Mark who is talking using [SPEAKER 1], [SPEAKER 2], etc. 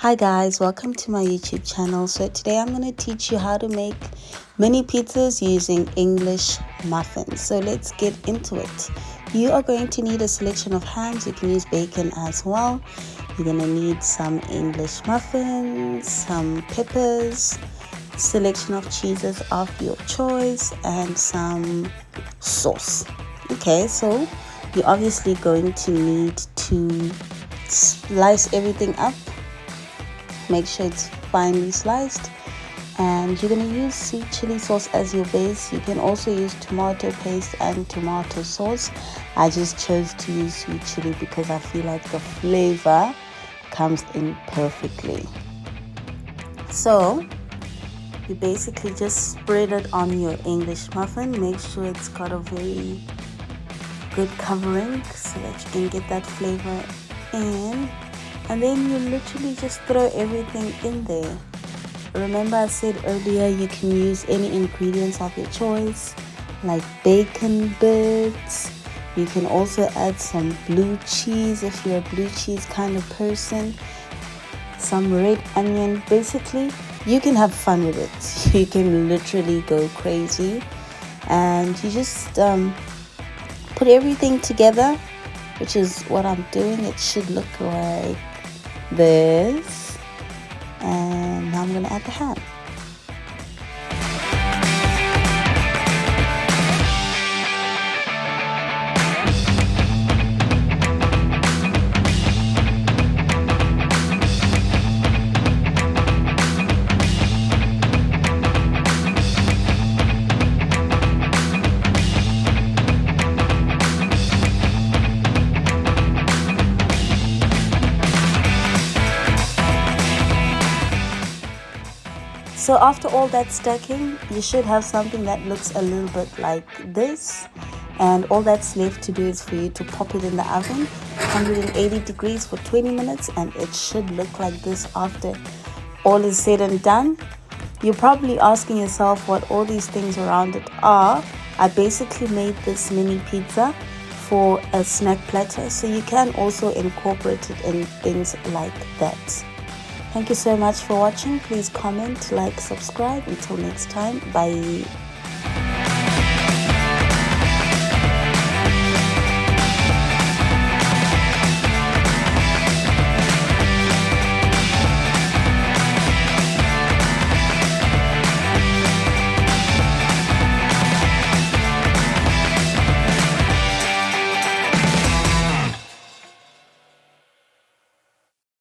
[SPEAKER 1] Hi guys, welcome to my YouTube channel. So today I'm going to teach you how to make mini pizzas using English muffins. So let's get into it. You are going to need a selection of hams. You can use bacon as well. You're going to need some English muffins, some peppers, selection of cheeses of your choice, and some sauce. Okay, so you're obviously going to need to slice everything up. Make sure it's finely sliced, and you're going to use sweet chili sauce as your base. You can also use tomato paste and tomato sauce. I just chose to use sweet chili because I feel like the flavor comes in perfectly. So you basically just spread it on your English muffin. Make sure it's got a very good covering so that you can get that flavor in. And then you literally just throw everything in there. Remember I said earlier you can use any ingredients of your choice, like bacon bits. You can also add some blue cheese if you're a blue cheese kind of person. Some red onion. Basically, you can have fun with it. You can literally go crazy. And you just put everything together, which is what I'm doing. It should look like this, and now I'm gonna add the ham. So after all that stacking, you should have something that looks a little bit like this. And all that's left to do is for you to pop it in the oven, 180 degrees for 20 minutes, and it should look like this after all is said and done. You're probably asking yourself what all these things around it are. I basically made this mini pizza for a snack platter, so you can also incorporate it in things like that. Thank you so much for watching. Please comment, like, subscribe. Until next time, bye.